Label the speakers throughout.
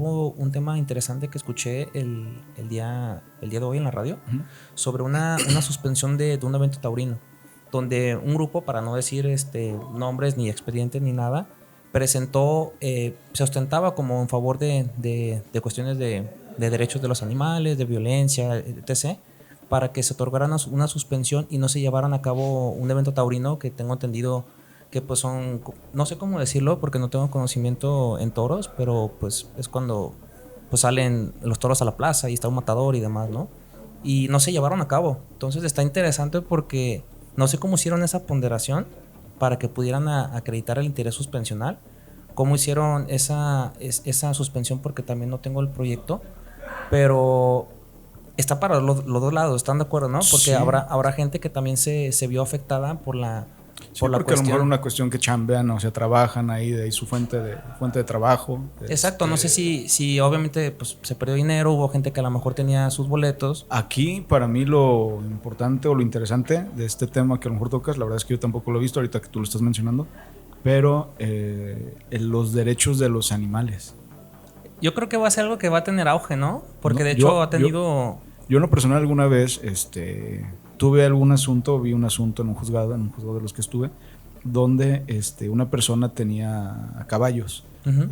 Speaker 1: hubo un tema interesante que escuché el día de hoy en la radio, sobre una suspensión de un evento taurino, donde un grupo, para no decir nombres ni expedientes ni nada, presentó, se ostentaba como en favor de cuestiones de derechos de los animales, de violencia, etc., para que se otorgara una suspensión y no se llevaran a cabo un evento taurino que tengo entendido que pues son, no sé cómo decirlo porque no tengo conocimiento en toros, pero pues es cuando pues salen los toros a la plaza y está un matador y demás, ¿no? Y no se llevaron a cabo. Entonces está interesante porque no sé cómo hicieron esa ponderación para que pudieran acreditar el interés suspensional, cómo hicieron esa suspensión, porque también no tengo el proyecto, pero está para los dos lados, ¿están de acuerdo, no? Porque sí. habrá gente que también se vio afectada por la
Speaker 2: porque cuestión. A lo mejor una cuestión que chambean, o sea, trabajan ahí, de ahí su fuente de trabajo.
Speaker 1: Exacto, no sé si obviamente pues, se perdió dinero, hubo gente que a lo mejor tenía sus boletos.
Speaker 2: Aquí, para mí, lo importante o lo interesante de este tema que a lo mejor tocas, la verdad es que yo tampoco lo he visto ahorita que tú lo estás mencionando, pero los derechos de los animales.
Speaker 1: Yo creo que va a ser algo que va a tener auge, ¿no? Porque de hecho ha tenido...
Speaker 2: Yo en lo personal alguna vez tuve algún asunto, vi un asunto en un juzgado de los que estuve, donde una persona tenía caballos. Uh-huh.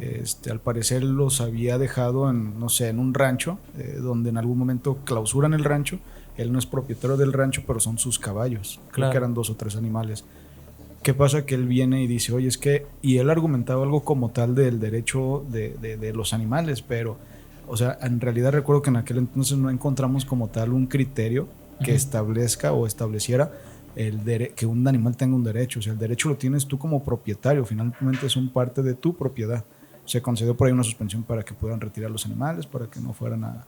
Speaker 2: Al parecer los había dejado en un rancho, donde en algún momento clausuran el rancho. Él no es propietario del rancho, pero son sus caballos. Creo que eran 2 o 3 animales. ¿Qué pasa? Que él viene y dice, oye, es que... Y él argumentaba algo como tal del derecho de los animales, pero... O sea, en realidad recuerdo que en aquel entonces no encontramos como tal un criterio que uh-huh. establezca o estableciera que un animal tenga un derecho. O sea, el derecho lo tienes tú como propietario, finalmente son parte de tu propiedad. Se concedió por ahí una suspensión para que puedan retirar los animales, para que no fueran a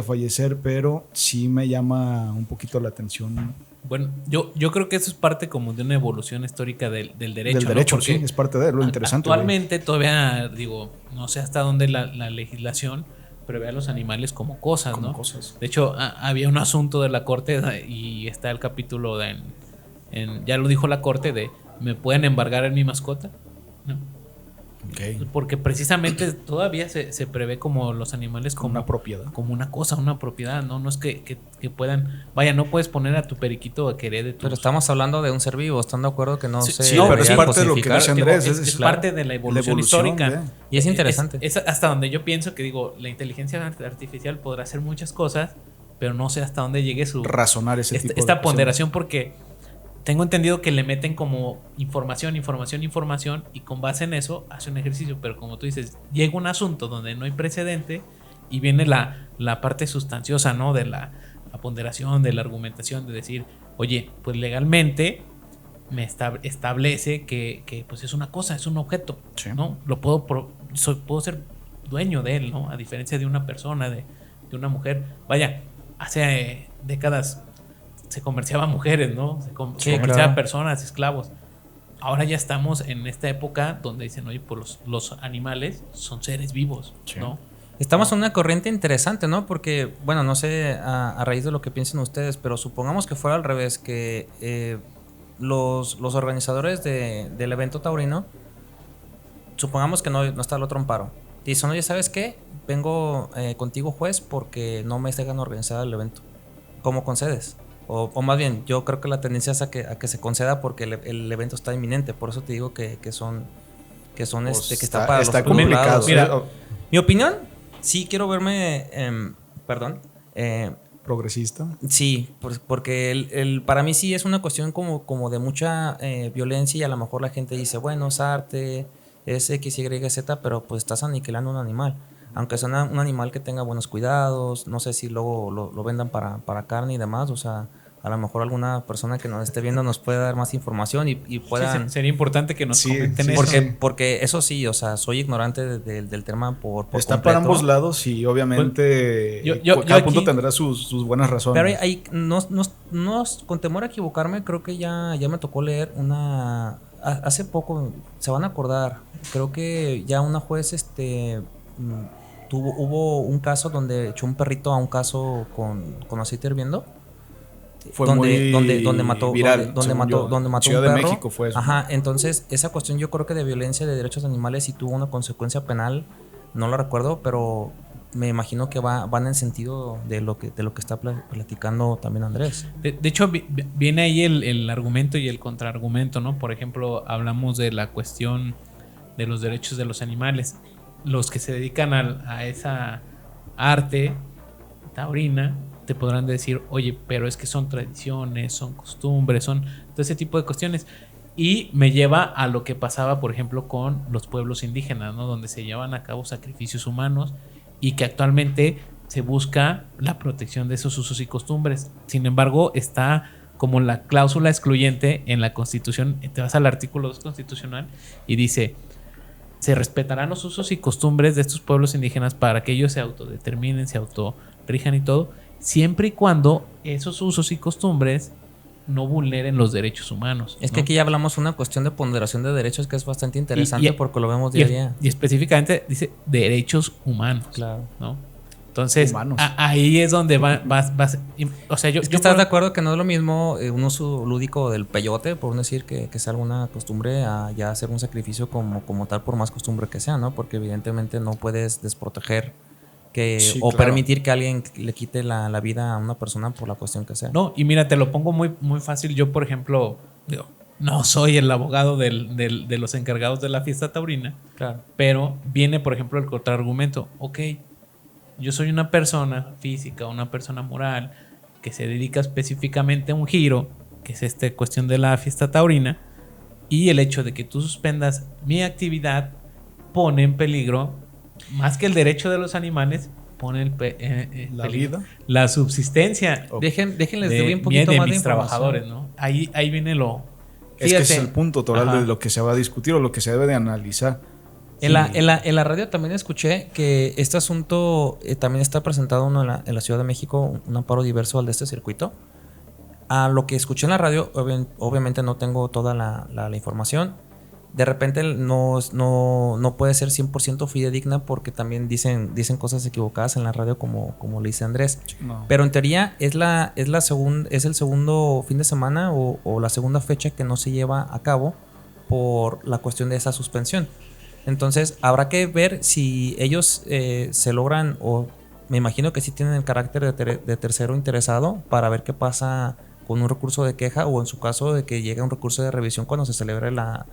Speaker 2: fallecer, pero sí me llama un poquito la atención.
Speaker 3: Bueno, yo creo que eso es parte como de una evolución histórica del derecho.
Speaker 2: Del derecho,
Speaker 3: ¿no?
Speaker 2: sí, es parte de lo interesante.
Speaker 3: Actualmente todavía, no sé hasta dónde la legislación prevé a los animales como cosas,
Speaker 2: como
Speaker 3: ¿no?
Speaker 2: Cosas.
Speaker 3: De hecho, había un asunto de la corte y está el capítulo ya lo dijo la corte de ¿me pueden embargar en mi mascota? ¿No?
Speaker 2: Okay.
Speaker 3: Porque precisamente todavía se prevé como los animales como
Speaker 2: una propiedad,
Speaker 3: como una cosa, una propiedad, no es que puedan, vaya, no puedes poner a tu periquito a querer de tus...
Speaker 1: Pero estamos hablando de un ser vivo, ¿están de acuerdo que no se...
Speaker 2: Sí, pero es parte de lo que dice Andrés,
Speaker 3: es parte de la evolución histórica.
Speaker 1: Y es interesante.
Speaker 3: Es hasta donde yo pienso que la inteligencia artificial podrá hacer muchas cosas, pero no sé hasta dónde llegue su...
Speaker 2: razonar tipo
Speaker 3: esta ponderación, porque tengo entendido que le meten como información y con base en eso hace un ejercicio, pero como tú dices, llega un asunto donde no hay precedente y viene la parte sustanciosa, ¿no? De la ponderación, de la argumentación, de decir, oye, pues legalmente me establece que pues es una cosa, es un objeto, sí. ¿No? Puedo ser dueño de él, ¿no? A diferencia de una persona, de una mujer. Vaya, hace décadas se comerciaban mujeres, ¿no? Se comerciaban personas, esclavos. Ahora ya estamos en esta época donde dicen, oye, pues los animales son seres vivos, sí. ¿No?
Speaker 1: Estamos en una corriente interesante, ¿no? Porque, bueno, no sé a raíz de lo que piensen ustedes, pero supongamos que fuera al revés, que los organizadores del evento taurino, supongamos que no está el otro amparo. Dicen, oye, ¿sabes qué? Vengo contigo, juez, porque no me dejan organizar el evento. ¿Cómo concedes? O más bien, yo creo que la tendencia es a que se conceda porque el evento está inminente. Por eso te digo que está para
Speaker 2: está complicado.
Speaker 1: Mira, mi opinión, sí quiero verme,
Speaker 2: progresista.
Speaker 1: Sí, porque para mí sí es una cuestión como de mucha violencia, y a lo mejor la gente dice, bueno, es arte, es X, Y, Z, pero pues estás aniquilando un animal. Aunque sea un animal que tenga buenos cuidados, no sé si luego lo vendan para carne y demás, o sea, a lo mejor alguna persona que nos esté viendo nos puede dar más información y puedan...
Speaker 3: Sí, sería importante que nos comenten eso.
Speaker 1: Porque eso sí, o sea, soy ignorante del tema por
Speaker 2: está
Speaker 1: completo.
Speaker 2: Para ambos lados y obviamente cada punto tendrá sus buenas razones.
Speaker 1: Pero con temor a equivocarme, creo que ya me tocó leer hace poco, se van a acordar, creo que ya una juez hubo un caso donde echó un perrito a un caso con aceite hirviendo.
Speaker 2: Fue donde
Speaker 1: mató
Speaker 2: viral,
Speaker 1: donde mató
Speaker 2: Ciudad
Speaker 1: un perro.
Speaker 2: de México fue eso.
Speaker 1: Ajá, entonces esa cuestión yo creo que de violencia de derechos animales sí tuvo una consecuencia penal No lo recuerdo, pero me imagino que van en el sentido de lo que está platicando también Andrés.
Speaker 3: De hecho, viene ahí el argumento y el contraargumento, ¿no? Por ejemplo, hablamos de la cuestión de los derechos de los animales. Los que se dedican a esa arte taurina te podrán decir, oye, pero es que son tradiciones, son costumbres, son todo ese tipo de cuestiones. Y me lleva a lo que pasaba, por ejemplo, con los pueblos indígenas, ¿no? Donde se llevan a cabo sacrificios humanos y que actualmente se busca la protección de esos usos y costumbres. Sin embargo, está como la cláusula excluyente en la Constitución. Te vas al artículo 2 constitucional y dice: se respetarán los usos y costumbres de estos pueblos indígenas para que ellos se autodeterminen, se autorrijan y todo, siempre y cuando esos usos y costumbres no vulneren los derechos humanos.
Speaker 1: Es que aquí ya hablamos una cuestión de ponderación de derechos que es bastante interesante porque lo vemos día a día.
Speaker 3: Y específicamente dice derechos humanos.
Speaker 1: Claro.
Speaker 3: ¿No? Entonces, ahí es donde vas. O sea, yo
Speaker 1: estás de acuerdo que no es lo mismo un uso lúdico del peyote, por no decir que sea alguna costumbre, a ya hacer un sacrificio como tal, por más costumbre que sea, ¿no? Porque evidentemente no puedes desproteger permitir que alguien le quite la vida a una persona por la cuestión que sea.
Speaker 3: No, y mira, te lo pongo muy, muy fácil. Yo, por ejemplo, no soy el abogado de los encargados de la fiesta taurina,
Speaker 1: claro,
Speaker 3: pero viene, por ejemplo, el contraargumento. Ok, yo soy una persona física, una persona moral que se dedica específicamente a un giro, que es esta cuestión de la fiesta taurina, y el hecho de que tú suspendas mi actividad pone en peligro, más que el derecho de los animales, pone
Speaker 2: la vida,
Speaker 3: la subsistencia.
Speaker 1: Déjenles doy un poquito más de
Speaker 3: mis trabajadores, ¿no? Ahí viene lo...
Speaker 2: Es que ese es el punto total de lo que se va a discutir o lo que se debe de analizar.
Speaker 1: En la radio también escuché que este asunto también está presentado en la Ciudad de México, un amparo diverso al de este circuito. A lo que escuché en la radio, obviamente no tengo toda la información. De repente no puede ser 100% fidedigna porque también dicen cosas equivocadas en la radio como le dice Andrés. No. Pero en teoría es el segundo fin de semana o la segunda fecha que no se lleva a cabo por la cuestión de esa suspensión. Entonces habrá que ver si ellos se logran, o me imagino que sí tienen el carácter de tercero interesado para ver qué pasa con un recurso de queja o en su caso de que llegue un recurso de revisión cuando se celebre la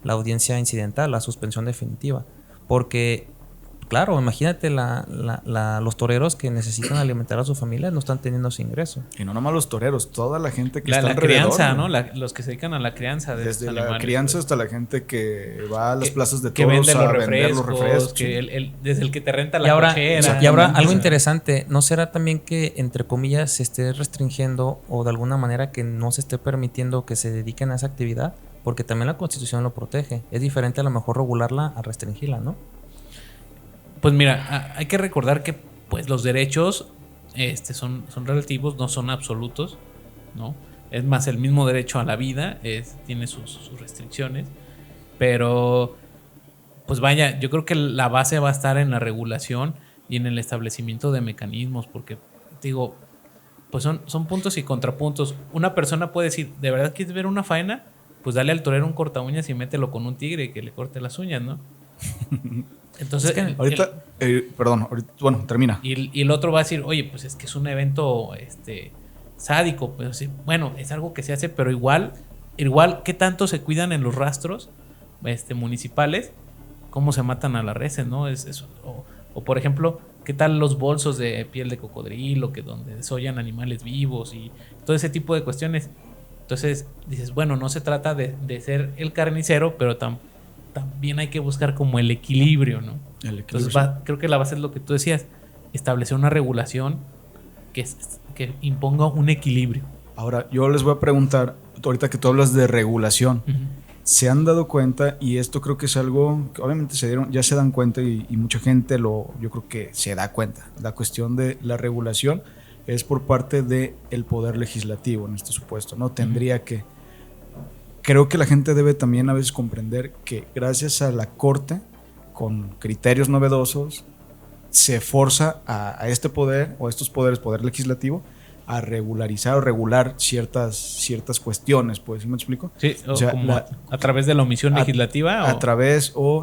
Speaker 1: audiencia incidental, la suspensión definitiva. Porque, claro, imagínate los toreros que necesitan alimentar a su familia no están teniendo ese ingreso.
Speaker 2: Y no nomás los toreros, toda la gente que está
Speaker 3: la
Speaker 2: alrededor.
Speaker 3: crianza, ¿no? Los que se dedican a la crianza de
Speaker 2: desde
Speaker 3: estos
Speaker 2: la
Speaker 3: animales,
Speaker 2: crianza hasta la gente que va a las plazas de
Speaker 3: que
Speaker 2: toros
Speaker 3: vende
Speaker 2: a vender los refrescos.
Speaker 3: Desde el que te renta la cochera.
Speaker 1: Y ahora algo interesante, ¿no será también que, entre comillas, se esté restringiendo o de alguna manera que no se esté permitiendo que se dediquen a esa actividad? Porque también la Constitución lo protege. Es diferente a lo mejor regularla a restringirla, ¿no?
Speaker 3: Pues mira, hay que recordar que pues los derechos son relativos, no son absolutos, ¿no? Es más, el mismo derecho a la vida tiene sus restricciones, pero pues vaya, yo creo que la base va a estar en la regulación y en el establecimiento de mecanismos, porque digo, pues son puntos y contrapuntos. Una persona puede decir, ¿de verdad quieres ver una faena? Pues dale al torero un corta uñas y mételo con un tigre que le corte las uñas, ¿no? Entonces,
Speaker 2: bueno, termina.
Speaker 3: Y el otro va a decir, oye, pues es que es un evento sádico. Pues, sí, bueno, es algo que se hace, pero igual, ¿qué tanto se cuidan en los rastros municipales? ¿Cómo se matan a las reses, no? O por ejemplo, ¿qué tal los bolsos de piel de cocodrilo, donde desollan animales vivos y todo ese tipo de cuestiones? Entonces dices, bueno, no se trata de ser el carnicero, pero también hay que buscar como el equilibrio, ¿no? Entonces creo que la base es lo que tú decías, establecer una regulación que imponga un equilibrio.
Speaker 2: Ahora, yo les voy a preguntar, ahorita que tú hablas de regulación, ¿se han dado cuenta? Y esto creo que es algo que obviamente ya se dan cuenta y mucha gente yo creo que se da cuenta. La cuestión de la regulación es por parte del poder legislativo en este supuesto, ¿no? Tendría que... Creo que la gente debe también a veces comprender que gracias a la Corte, con criterios novedosos, se forza a este poder o a estos poderes, poder legislativo, a regularizar o regular ciertas cuestiones, pues, ¿sí me explico?
Speaker 3: Sí, o sea, como a través de la omisión legislativa.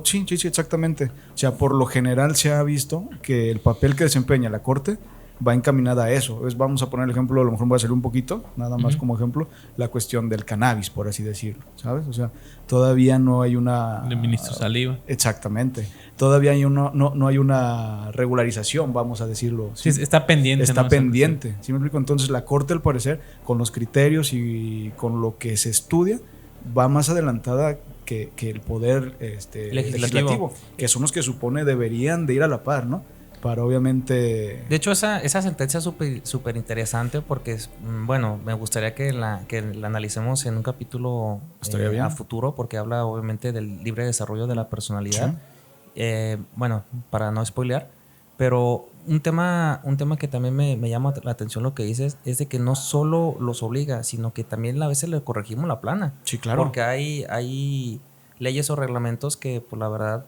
Speaker 2: Sí, exactamente. O sea, por lo general se ha visto que el papel que desempeña la Corte va encaminada a eso. Vamos a poner el ejemplo, a lo mejor voy a salir un poquito, nada más como ejemplo, la cuestión del cannabis, por así decirlo, ¿sabes? O sea, todavía no hay una...
Speaker 3: De ministro Saliva.
Speaker 2: Exactamente. Todavía no hay una regularización, vamos a decirlo.
Speaker 3: Sí, está pendiente.
Speaker 2: Está pendiente, ¿sí me explico? Entonces la Corte, al parecer, con los criterios y con lo que se estudia, va más adelantada que el poder legislativo, que son los que supone deberían de ir a la par, ¿no? Para obviamente...
Speaker 1: De hecho, esa sentencia es súper interesante porque, bueno, me gustaría que la analicemos en un capítulo a futuro, porque habla obviamente del libre desarrollo de la personalidad. Sí. Bueno, para no spoilear, pero un tema que también me llama la atención lo que dices es de que no solo los obliga, sino que también a veces le corregimos la plana.
Speaker 2: Sí, claro.
Speaker 1: Porque hay leyes o reglamentos que, pues la verdad,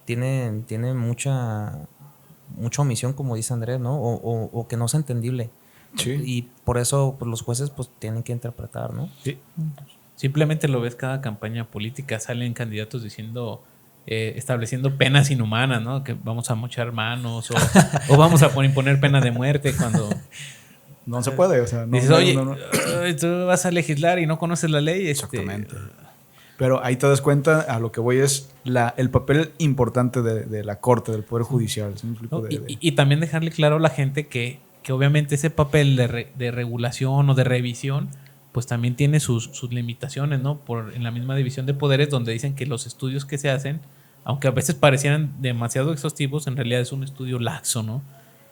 Speaker 1: tienen mucha omisión, como dice Andrés, ¿no? O que no es entendible. Sí. Y por eso pues, los jueces pues tienen que interpretar, ¿no?
Speaker 3: Sí. Simplemente lo ves cada campaña política, salen candidatos diciendo, estableciendo penas inhumanas, ¿no? Que vamos a mochar manos o vamos a imponer pena de muerte cuando...
Speaker 2: No se puede, o sea...
Speaker 3: dices, oye, tú vas a legislar y no conoces la ley.
Speaker 2: Exactamente. Pero ahí te das cuenta, a lo que voy es el papel importante de la Corte, del Poder Judicial. ¿Sí?
Speaker 3: Y también dejarle claro a la gente que obviamente ese papel de regulación o de revisión, pues también tiene sus limitaciones, ¿no? En la misma división de poderes, donde dicen que los estudios que se hacen, aunque a veces parecieran demasiado exhaustivos, en realidad es un estudio laxo, ¿no?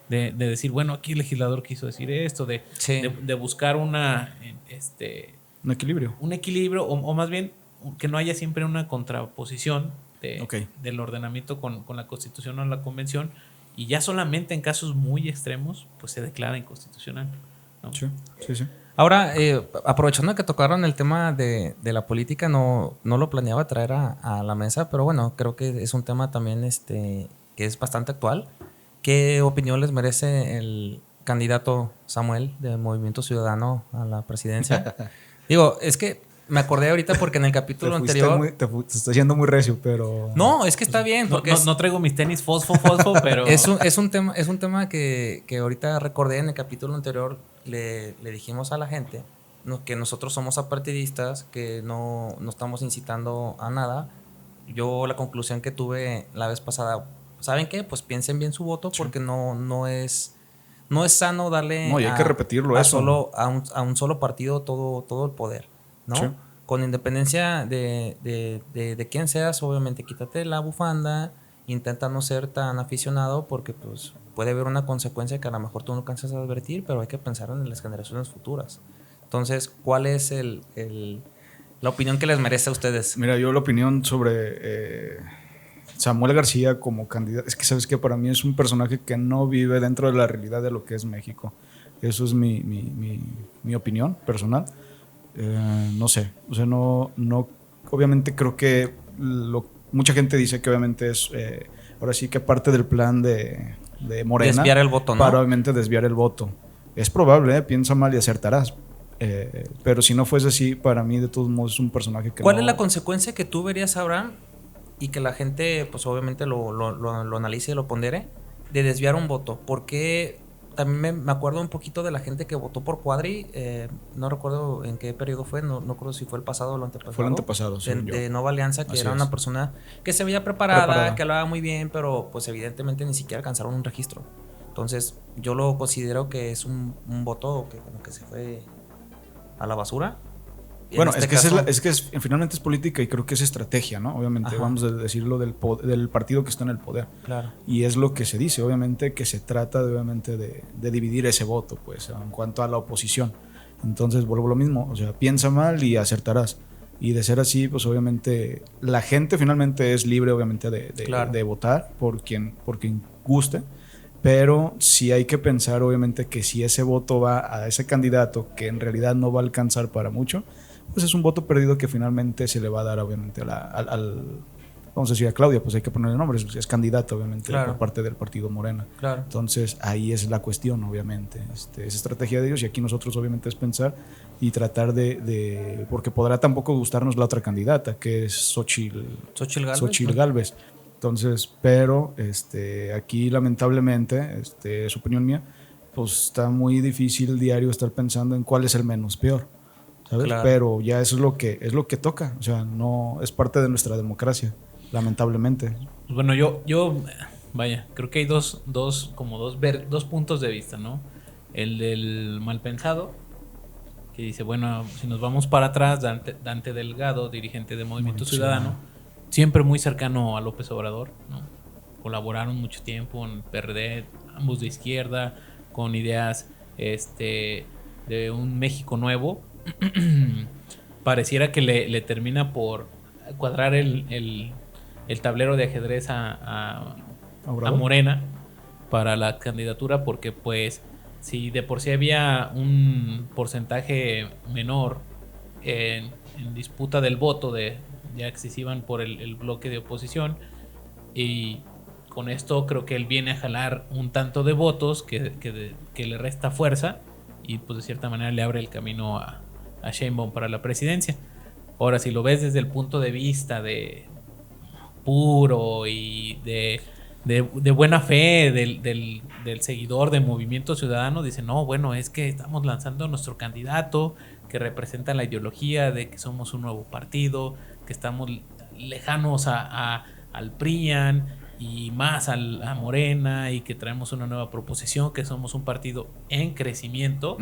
Speaker 3: De decir, bueno, aquí el legislador quiso decir esto, de buscar un
Speaker 2: equilibrio.
Speaker 3: Un equilibrio, o más bien que no haya siempre una contraposición del ordenamiento con la Constitución o la Convención, y ya solamente en casos muy extremos pues se declara inconstitucional, ¿no?
Speaker 2: Sí.
Speaker 1: Ahora, aprovechando que tocaron el tema de la política, no lo planeaba traer a la mesa, pero bueno, creo que es un tema también que es bastante actual. ¿Qué opinión les merece el candidato Samuel de Movimiento Ciudadano a la presidencia? Digo, es que me acordé ahorita porque en el capítulo anterior...
Speaker 2: Te estás yendo muy recio, pero...
Speaker 1: No, es que está bien. Porque
Speaker 3: no traigo mis tenis fosfo, pero...
Speaker 1: es un tema que ahorita recordé. En el capítulo anterior le dijimos a la gente que nosotros somos apartidistas, que no estamos incitando a nada. Yo la conclusión que tuve la vez pasada, ¿saben qué? Pues piensen bien su voto, porque no es sano darle...
Speaker 2: No, y hay que repetirlo
Speaker 1: a un solo partido todo el poder, ¿no? Sí. Con independencia de quién seas, obviamente quítate la bufanda, intenta no ser tan aficionado, porque pues puede haber una consecuencia que a lo mejor tú no alcanzas a advertir, pero hay que pensar en las generaciones futuras. Entonces, ¿cuál es la opinión que les merece a ustedes?
Speaker 2: Mira, yo la opinión sobre Samuel García como candidato, es que sabes que para mí es un personaje que no vive dentro de la realidad de lo que es México. Eso es mi opinión personal. No sé, o sea, no obviamente creo que mucha gente dice que obviamente es ahora sí que parte del plan de Morena,
Speaker 1: desviar el voto, ¿no?
Speaker 2: Para obviamente desviar el voto. Es probable, piensa mal y acertarás, pero si no fuese así, para mí de todos modos es un personaje que...
Speaker 1: ¿Cuál es la consecuencia que tú verías, Abraham, y que la gente pues obviamente lo analice y lo pondere, de desviar un voto? Porque también me acuerdo un poquito de la gente que votó por Cuadri, no recuerdo en qué periodo fue, no recuerdo si fue el pasado o el antepasado.
Speaker 2: Fue el antepasado,
Speaker 1: de Nueva Alianza, que
Speaker 2: así
Speaker 1: era una persona que se veía preparada, que hablaba muy bien, pero pues evidentemente ni siquiera alcanzaron un registro. Entonces yo lo considero que es un voto que como que se fue a la basura.
Speaker 2: Bueno, finalmente es política y creo que es estrategia, ¿no? Obviamente, ajá, vamos a decirlo del partido que está en el poder.
Speaker 1: Claro.
Speaker 2: Y es lo que se dice, obviamente, que se trata de dividir ese voto, pues, en cuanto a la oposición. Entonces, vuelvo a lo mismo, o sea, piensa mal y acertarás. Y de ser así, pues obviamente, la gente finalmente es libre, obviamente, de votar por quien guste. Pero sí hay que pensar, obviamente, que si ese voto va a ese candidato que en realidad no va a alcanzar para mucho, pues es un voto perdido que finalmente se le va a dar, obviamente, vamos a decir a Claudia, pues hay que ponerle nombre, es candidata obviamente
Speaker 1: Claro.
Speaker 2: por parte del partido Morena.
Speaker 1: Claro.
Speaker 2: Entonces ahí es la cuestión, obviamente. Es estrategia de ellos y aquí nosotros obviamente es pensar y tratar porque podrá tampoco gustarnos la otra candidata, que es Xochitl Gálvez. Entonces, pero aquí lamentablemente, es opinión mía, pues está muy difícil diario estar pensando en cuál es el menos peor, ¿sabes?
Speaker 1: Claro.
Speaker 2: Pero ya eso es lo que toca, o sea, no es parte de nuestra democracia, lamentablemente.
Speaker 3: Pues bueno, vaya, creo que hay dos puntos de vista, ¿no? El del mal pensado, que dice, bueno, si nos vamos para atrás, Dante Delgado, dirigente de Movimiento Ciudadano, siempre muy cercano a López Obrador, ¿no? Colaboraron mucho tiempo en PRD, ambos de izquierda, con ideas de un México nuevo. Pareciera que le termina por cuadrar el tablero de ajedrez a Morena para la candidatura, porque pues si de por sí había un porcentaje menor en disputa del voto, ya que se iban por el bloque de oposición, y con esto creo que él viene a jalar un tanto de votos que le resta fuerza y pues de cierta manera le abre el camino a Sheinbaum para la presidencia. Ahora, si lo ves desde el punto de vista de puro y de buena fe del seguidor de Movimiento Ciudadano, dice, no, bueno, es que estamos lanzando a nuestro candidato que representa la ideología de que somos un nuevo partido, que estamos lejanos al PRIAN y más a Morena, y que traemos una nueva proposición, que somos un partido en crecimiento.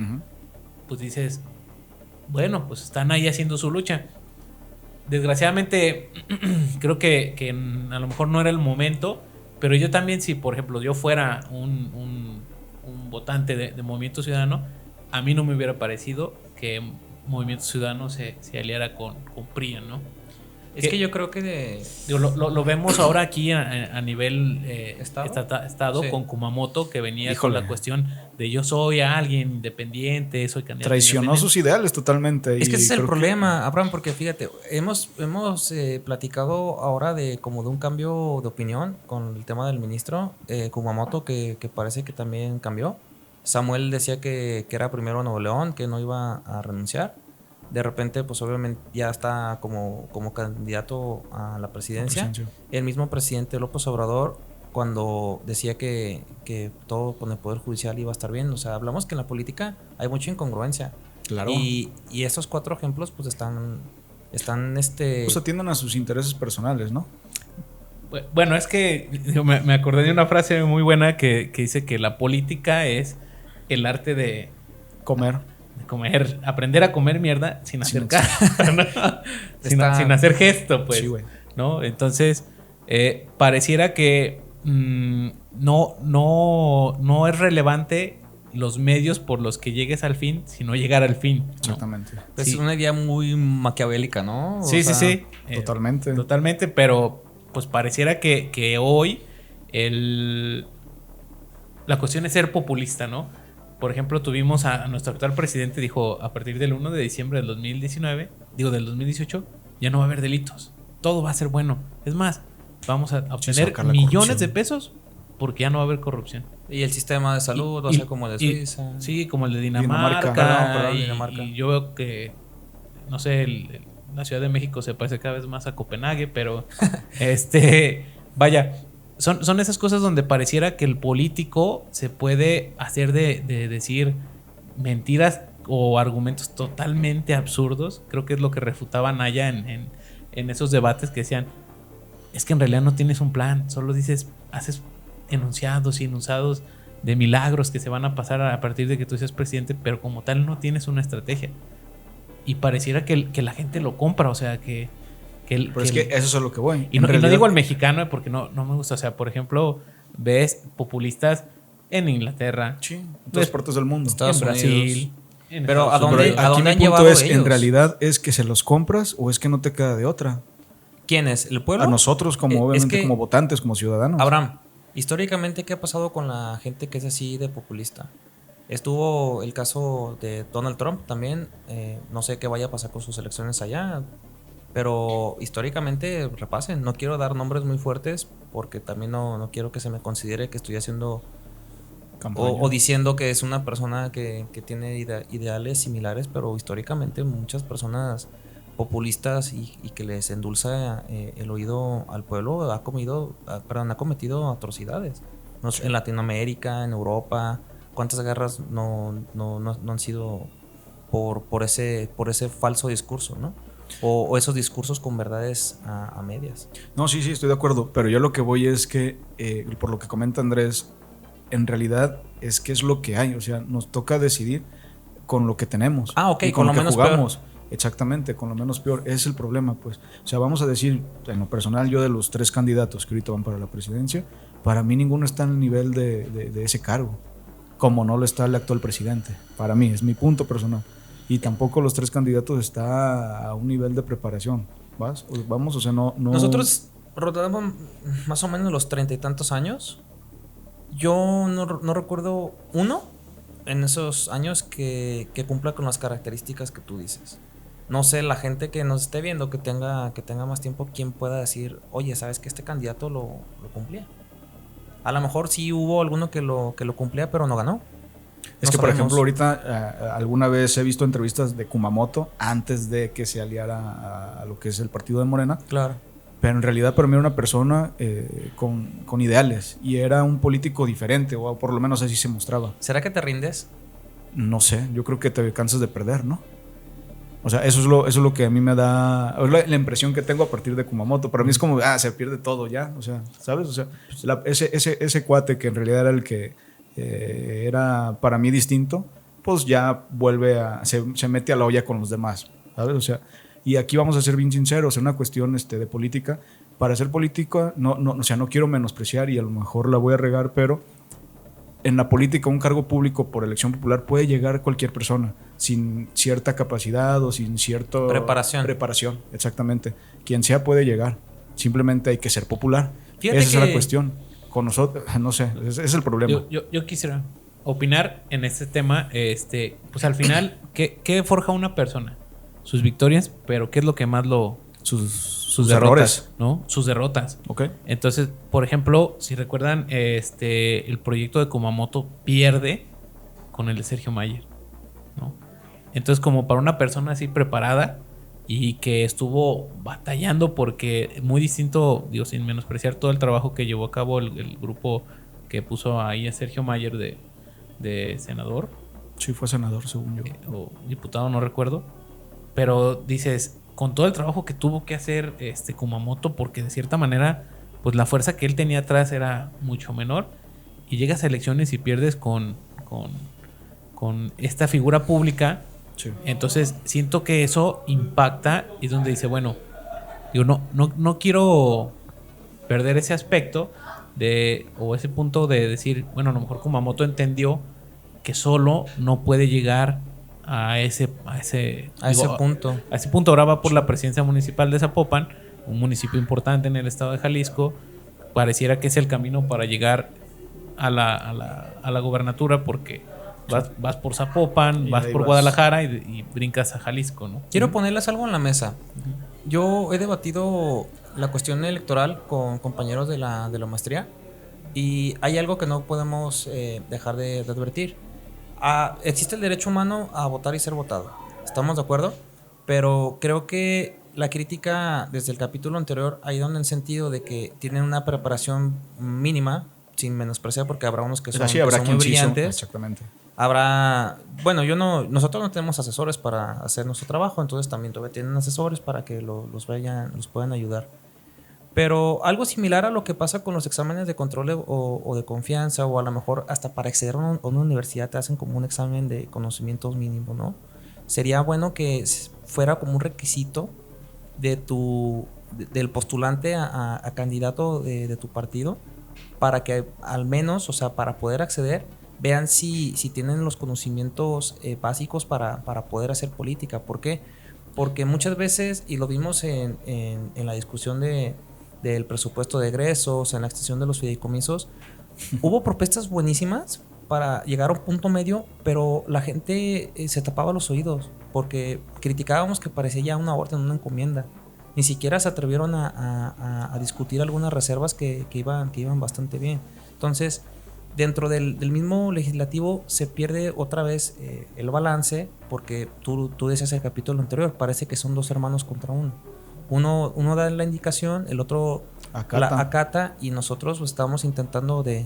Speaker 3: Pues dices, bueno, pues están ahí haciendo su lucha. Desgraciadamente creo que a lo mejor no era el momento, pero yo también, si por ejemplo yo fuera un votante de Movimiento Ciudadano, a mí no me hubiera parecido que Movimiento Ciudadano se aliara con PRIAN, ¿no?
Speaker 1: Es que yo creo que
Speaker 3: lo vemos ahora aquí a nivel estado
Speaker 1: sí.
Speaker 3: Con Kumamoto, que venía con la cuestión de yo soy alguien independiente, soy candidato.
Speaker 2: Traicionó sus ideales totalmente.
Speaker 1: Es que ese es el problema, Abraham, porque fíjate, hemos platicado ahora de un cambio de opinión con el tema del ministro Kumamoto, que parece que también cambió. Samuel decía que era primero Nuevo León, que no iba a renunciar. De repente, pues obviamente ya está como candidato a la presidencia. El mismo presidente López Obrador, cuando decía que todo con el Poder Judicial iba a estar bien. O sea, hablamos que en la política hay mucha incongruencia.
Speaker 2: Claro.
Speaker 1: Y estos 4 ejemplos, pues están
Speaker 2: pues atienden a sus intereses personales, ¿no?
Speaker 3: Bueno, es que me acordé de una frase muy buena que dice que la política es el arte de comer, aprender a comer mierda sin hacer sin hacer gesto, pues.
Speaker 2: Sí,
Speaker 3: ¿no? Entonces, pareciera que no es relevante los medios por los que llegues al fin, sino llegar al fin, ¿no?
Speaker 2: Exactamente.
Speaker 1: Pues sí. Es una idea muy maquiavélica, ¿no?
Speaker 3: Sí.
Speaker 2: Totalmente,
Speaker 3: pero pues pareciera que hoy la cuestión es ser populista, ¿no? Por ejemplo, tuvimos a nuestro actual presidente, dijo, a partir del 1 de diciembre del 2018, ya no va a haber delitos. Todo va a ser bueno. Es más, vamos a obtener millones de pesos porque ya no va a haber corrupción.
Speaker 1: Y el sistema de salud va a ser como el de Suiza.
Speaker 3: Sí, como el de Dinamarca.
Speaker 1: Dinamarca.
Speaker 3: Y yo veo que, no sé, la Ciudad de México se parece cada vez más a Copenhague, pero vaya... Son esas cosas donde pareciera que el político se puede hacer de decir mentiras o argumentos totalmente absurdos. Creo que es lo que refutaba Naya en esos debates, que decían, es que en realidad no tienes un plan, solo haces enunciados y enunciados de milagros que se van a pasar a partir de que tú seas presidente, pero como tal no tienes una estrategia. Y pareciera que la gente lo compra, o sea,
Speaker 2: pero es que eso es lo que voy.
Speaker 3: Y no digo al mexicano porque no me gusta. O sea, por ejemplo, ves populistas en Inglaterra,
Speaker 2: en todas partes del mundo,
Speaker 1: Estados
Speaker 3: en Brasil.
Speaker 1: Pero ¿a dónde han llevado ellos?
Speaker 2: En realidad, ¿es que se los compras o es que no te queda de otra?
Speaker 1: ¿Quién es? ¿El pueblo?
Speaker 2: A nosotros, obviamente, como votantes, como ciudadanos.
Speaker 1: Abraham, históricamente, ¿qué ha pasado con la gente que es así de populista? Estuvo el caso de Donald Trump también. No sé qué vaya a pasar con sus elecciones allá. Pero históricamente, repasen, no quiero dar nombres muy fuertes porque también no quiero que se me considere que estoy haciendo o diciendo que es una persona que tiene ideales similares, pero históricamente muchas personas populistas y que les endulza el oído al pueblo ha cometido atrocidades.
Speaker 2: Sí.
Speaker 1: En Latinoamérica, en Europa, ¿cuántas guerras no han sido por ese falso discurso, ¿no? O esos discursos con verdades a medias.
Speaker 2: No, sí, estoy de acuerdo, pero yo lo que voy es que, por lo que comenta Andrés, en realidad es que es lo que hay, o sea, nos toca decidir con lo que tenemos.
Speaker 1: Ok,
Speaker 2: y
Speaker 1: con lo
Speaker 2: que
Speaker 1: menos
Speaker 2: jugamos.
Speaker 1: peor.
Speaker 2: Exactamente, con lo menos peor. Es el problema, pues. O sea, vamos a decir, en lo personal, yo de los 3 candidatos que ahorita van para la presidencia, para mí ninguno está en el nivel de ese cargo, como no lo está el actual presidente. Para mí, es mi punto personal. Y tampoco los 3 candidatos está a un nivel de preparación. Vamos, o sea, no...
Speaker 1: Nosotros rotamos más o menos los 30 y tantos años. Yo no recuerdo uno en esos años que cumpla con las características que tú dices. No sé, la gente que nos esté viendo, que tenga más tiempo, quien pueda decir, oye, ¿sabes que este candidato lo cumplía? A lo mejor sí hubo alguno que lo cumplía, pero no ganó.
Speaker 2: Es que, por ejemplo, ahorita alguna vez he visto entrevistas de Kumamoto antes de que se aliara a lo que es el partido de Morena.
Speaker 1: Claro.
Speaker 2: Pero en realidad para mí era una persona con ideales y era un político diferente, o por lo menos así se mostraba.
Speaker 1: ¿Será que te rindes?
Speaker 2: No sé, yo creo que te cansas de perder, ¿no? O sea, eso es lo que a mí me da, es la impresión que tengo a partir de Kumamoto. Para mí es como, se pierde todo ya, o sea, ¿sabes? O sea, ese cuate que en realidad era el que era para mí distinto, pues ya se mete a la olla con los demás, ¿sabes? O sea, y aquí vamos a ser bien sinceros, es una cuestión de política. Para ser política, o sea, no quiero menospreciar y a lo mejor la voy a regar, pero en la política un cargo público por elección popular puede llegar cualquier persona sin cierta capacidad o sin cierta preparación, exactamente. Quien sea puede llegar, simplemente hay que ser popular. Esa es la cuestión. Con nosotros, no sé, ese es el problema.
Speaker 3: Yo quisiera opinar en este tema, pues al final, ¿qué forja una persona? Sus victorias, pero ¿qué es lo que más sus derrotas,
Speaker 2: errores,
Speaker 3: ¿no? Sus derrotas.
Speaker 2: Okay.
Speaker 3: Entonces, por ejemplo, si recuerdan, el proyecto de Kumamoto pierde con el de Sergio Mayer, ¿no? Entonces, como para una persona así preparada y que estuvo batallando, porque muy distinto, digo, sin menospreciar todo el trabajo que llevó a cabo el grupo que puso ahí a Sergio Mayer de senador.
Speaker 2: Sí, fue senador, según yo.
Speaker 3: O diputado, no recuerdo. Pero dices, con todo el trabajo que tuvo que hacer Kumamoto, porque de cierta manera, pues la fuerza que él tenía atrás era mucho menor, y llegas a elecciones y pierdes con esta figura pública. Sí. Entonces siento que eso impacta, y es donde dice, bueno, digo, no quiero perder ese aspecto o ese punto de decir, bueno, a lo mejor Kumamoto entendió que solo no puede llegar a ese punto. A ese punto. Ahora va por la presidencia municipal de Zapopan, un municipio importante en el estado de Jalisco. Pareciera que es el camino para llegar a la gobernatura, porque vas por Zapopan, vas por Guadalajara y brincas a Jalisco, ¿no?
Speaker 1: Quiero ponerles algo en la mesa. Yo he debatido la cuestión electoral con compañeros de la maestría, y hay algo que no podemos dejar de advertir. Existe el derecho humano a votar y ser votado. ¿Estamos de acuerdo? Pero creo que la crítica desde el capítulo anterior ha ido en el sentido de que tienen una preparación mínima, sin menospreciar, porque habrá unos que son muy brillantes.
Speaker 2: Exactamente.
Speaker 1: Nosotros no tenemos asesores para hacer nuestro trabajo, entonces también todavía tienen asesores para que los puedan ayudar. Pero algo similar a lo que pasa con los exámenes de control o de confianza, o a lo mejor hasta para acceder a una universidad te hacen como un examen de conocimientos mínimos, ¿no? Sería bueno que fuera como un requisito del postulante a candidato de tu partido, para que al menos, o sea, para poder acceder, vean si tienen los conocimientos básicos para poder hacer política. ¿Por qué? Porque muchas veces, y lo vimos en la discusión del presupuesto de egresos, en la extensión de los fideicomisos, hubo propuestas buenísimas para llegar a un punto medio, pero la gente se tapaba los oídos porque criticábamos que parecía ya una orden, una encomienda. ni siquiera se atrevieron a discutir algunas reservas que iban bastante bien. Entonces, dentro del mismo legislativo se pierde otra vez el balance, porque tú decías el capítulo anterior, parece que son dos hermanos contra uno. Uno da la indicación, el otro acata, y nosotros pues, estamos intentando de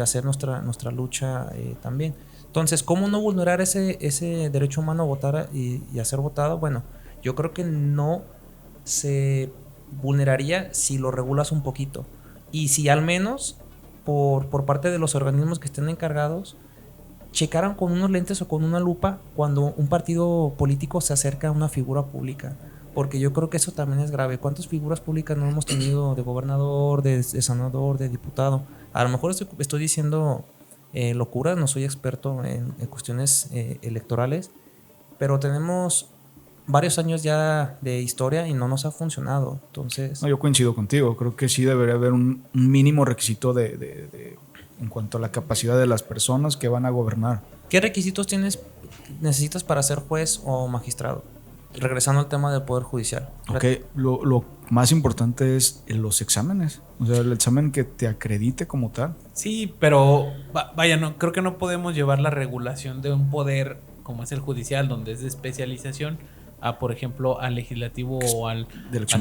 Speaker 1: hacer nuestra lucha también. Entonces, ¿cómo no vulnerar ese derecho humano a votar y a ser votado? Bueno, yo creo que no se vulneraría si lo regulas un poquito. Y si al menos por parte de los organismos que estén encargados checaran con unos lentes o con una lupa cuando un partido político se acerca a una figura pública. Porque yo creo que eso también es grave. ¿Cuántas figuras públicas no hemos tenido de gobernador, de senador, de diputado? A lo mejor estoy diciendo locuras, no soy experto en cuestiones electorales, pero tenemos varios años ya de historia y no nos ha funcionado. Entonces,
Speaker 2: no, yo coincido contigo. Creo que sí debería haber un mínimo requisito en cuanto a la capacidad de las personas que van a gobernar.
Speaker 1: ¿Qué requisitos necesitas para ser juez o magistrado? Regresando al tema del Poder Judicial.
Speaker 2: Ok, lo más importante es los exámenes. O sea, el examen que te acredite como tal.
Speaker 3: Sí, pero vaya, no, creo que no podemos llevar la regulación de un poder como es el judicial, donde es de especialización, a, por ejemplo, al legislativo o al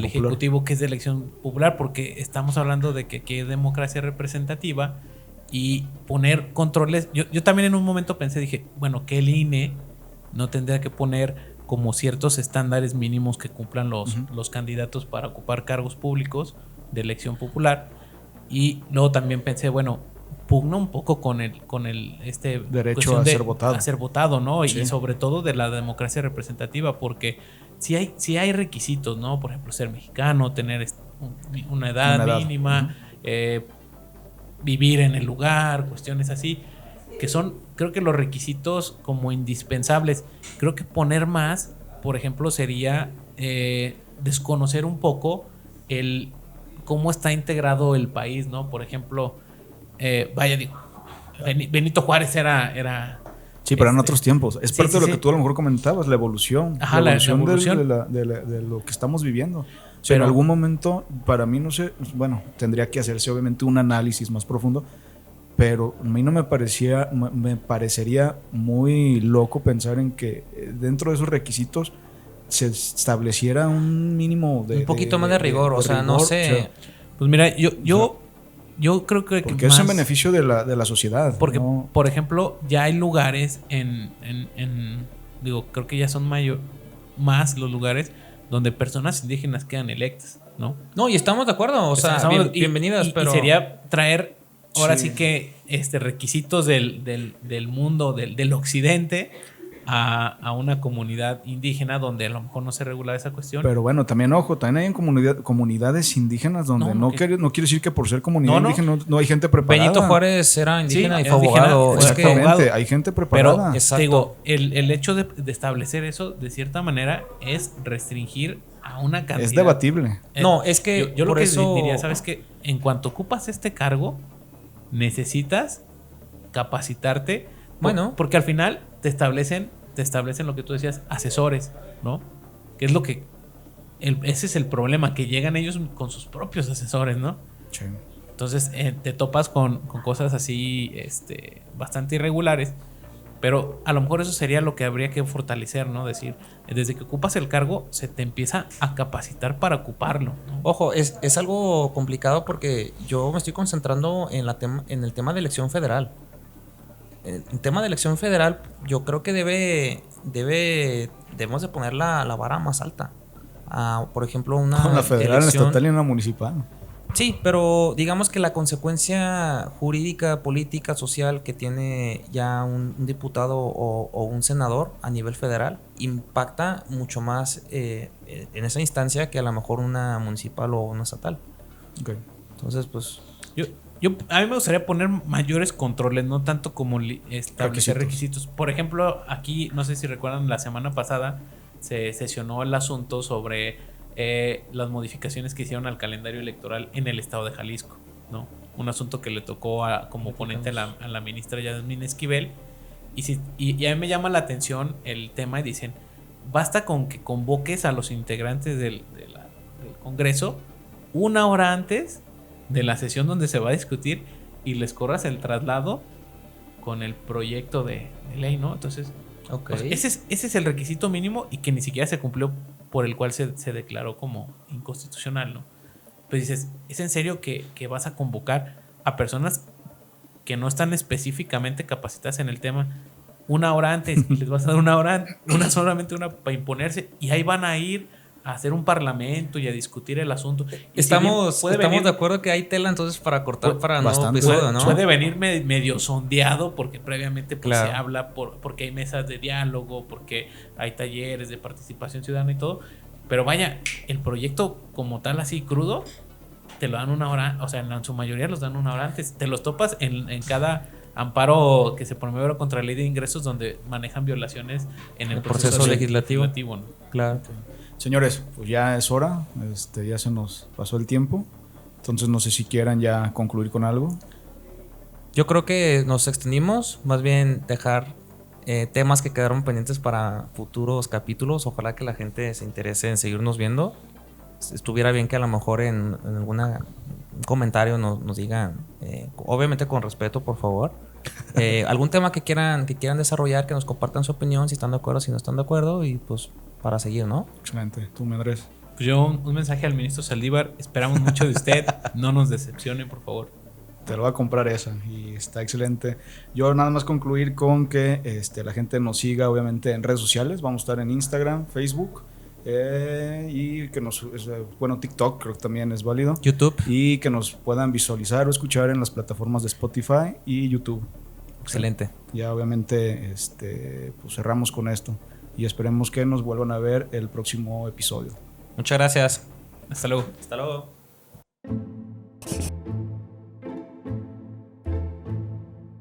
Speaker 3: ejecutivo, que es de elección popular, porque estamos hablando de que aquí hay democracia representativa y poner controles. Yo también en un momento dije, bueno, que el INE no tendría que poner como ciertos estándares mínimos que cumplan los candidatos para ocupar cargos públicos de elección popular. Y luego también pensé, bueno, pugna un poco con el
Speaker 2: derecho a
Speaker 3: ser votado, ¿no?
Speaker 2: Sí.
Speaker 3: Y sobre todo de la democracia representativa, porque si hay requisitos, ¿no? Por ejemplo, ser mexicano, tener una edad mínima, vivir en el lugar, cuestiones así, que son, creo que los requisitos como indispensables. Creo que poner más, por ejemplo, sería desconocer un poco cómo está integrado el país, ¿no? Por ejemplo, Benito Juárez era
Speaker 2: sí, pero en otros tiempos. Es parte de lo que tú a lo mejor comentabas, la evolución.
Speaker 3: Ajá, la evolución
Speaker 2: de lo que estamos viviendo. O sea, en algún momento, para mí, no sé, bueno, tendría que hacerse obviamente un análisis más profundo, pero a mí no me parecería muy loco pensar en que dentro de esos requisitos se estableciera un mínimo de...
Speaker 1: un poquito más de rigor, o sea, no sé.
Speaker 2: O sea,
Speaker 3: pues mira, yo creo que
Speaker 2: porque es en beneficio de la sociedad.
Speaker 3: Porque,
Speaker 2: ¿no?
Speaker 3: por ejemplo, ya hay lugares creo que ya son más los lugares donde personas indígenas quedan electas, ¿no?
Speaker 1: No, y estamos de acuerdo, o sea, bienvenidas, pero...
Speaker 3: Y sería traer, ahora sí que requisitos del mundo, del occidente, a una comunidad indígena donde a lo mejor no se regula esa cuestión.
Speaker 2: Pero bueno, también ojo, también hay comunidades indígenas donde no quiere decir que por ser comunidad indígena no hay gente preparada.
Speaker 1: Benito Juárez era indígena y fue abogado.
Speaker 2: Exactamente, hay gente preparada.
Speaker 3: Pero digo, el hecho de establecer eso, de cierta manera, es restringir a una cantidad.
Speaker 2: Es debatible.
Speaker 1: No, es que
Speaker 3: yo lo que
Speaker 1: eso...
Speaker 3: diría, ¿sabes qué? En cuanto ocupas este cargo, necesitas capacitarte.
Speaker 1: Bueno,
Speaker 3: porque al final te establecen lo que tú decías, asesores, ¿no? Que es lo que ese es el problema, que llegan ellos con sus propios asesores, ¿no?
Speaker 2: Sí.
Speaker 3: Entonces te topas con cosas así bastante irregulares, pero a lo mejor eso sería lo que habría que fortalecer, ¿no? Decir, desde que ocupas el cargo se te empieza a capacitar para ocuparlo, ¿no?
Speaker 1: Ojo, es algo complicado porque yo me estoy concentrando en el tema de elección federal. En tema de elección federal, yo creo que debemos de poner la vara más alta. Por ejemplo, una
Speaker 2: la federal,
Speaker 1: elección,
Speaker 2: la estatal y una municipal.
Speaker 1: Sí, pero digamos que la consecuencia jurídica, política, social que tiene ya un diputado o un senador a nivel federal impacta mucho más en esa instancia que a lo mejor una municipal o una estatal.
Speaker 2: Okay.
Speaker 1: Entonces, pues...
Speaker 3: A mí me gustaría poner mayores controles, no tanto como establecer requisitos. Por ejemplo, aquí, no sé si recuerdan, la semana pasada se sesionó el asunto sobre las modificaciones que hicieron al calendario electoral en el estado de Jalisco, ¿no? Un asunto que le tocó como ponente a la ministra Yasmín Esquivel. Y a mí me llama la atención el tema y dicen, basta con que convoques a los integrantes de Congreso 1 hora antes de la sesión donde se va a discutir y les corras el traslado con el proyecto de ley, ¿no? Entonces,
Speaker 1: Okay.
Speaker 3: Ese es el requisito mínimo y que ni siquiera se cumplió, por el cual se declaró como inconstitucional, ¿no? Pues dices, ¿es en serio que vas a convocar a personas que no están específicamente capacitadas en el tema 1 hora antes y les vas a dar 1 hora, solamente una para imponerse, y ahí van a ir a hacer un parlamento y a discutir el asunto? Y
Speaker 1: Estamos
Speaker 3: si bien
Speaker 1: de acuerdo que hay tela entonces para cortar para nuevo
Speaker 2: bastante.
Speaker 1: episodio, ¿no?
Speaker 3: Puede venir medio sondeado porque previamente pues,
Speaker 1: Claro.
Speaker 3: se habla porque hay mesas de diálogo, porque hay talleres de participación ciudadana y todo. Pero vaya, el proyecto como tal así crudo te lo dan 1 hora, o sea, en su mayoría los dan 1 hora antes. Te los topas en cada amparo que se promueve contra la ley de ingresos donde manejan violaciones en el proceso legislativo, ¿no?
Speaker 1: Claro.
Speaker 2: Señores, pues ya es hora, ya se nos pasó el tiempo, entonces no sé si quieran ya concluir con algo.
Speaker 1: Yo creo que nos extendimos, más bien dejar temas que quedaron pendientes para futuros capítulos. Ojalá que la gente se interese en seguirnos viendo. Estuviera bien que a lo mejor en algún comentario nos digan, obviamente con respeto, por favor, algún tema que quieran desarrollar, que nos compartan su opinión, si están de acuerdo, si no están de acuerdo, y pues para seguir, ¿no?
Speaker 2: Excelente. ¿Tú, Andrés?
Speaker 3: Pues yo un mensaje al ministro Saldívar: esperamos mucho de usted, no nos decepcionen, por favor.
Speaker 2: Te lo voy a comprar esa y está excelente. Yo nada más concluir con que la gente nos siga obviamente en redes sociales. Vamos a estar en Instagram, Facebook y que TikTok creo que también es válido.
Speaker 1: YouTube.
Speaker 2: Y que nos puedan visualizar o escuchar en las plataformas de Spotify y YouTube.
Speaker 1: Excelente.
Speaker 2: Ya obviamente pues cerramos con esto y esperemos que nos vuelvan a ver el próximo episodio.
Speaker 1: Muchas gracias.
Speaker 3: Hasta luego.
Speaker 1: Hasta luego.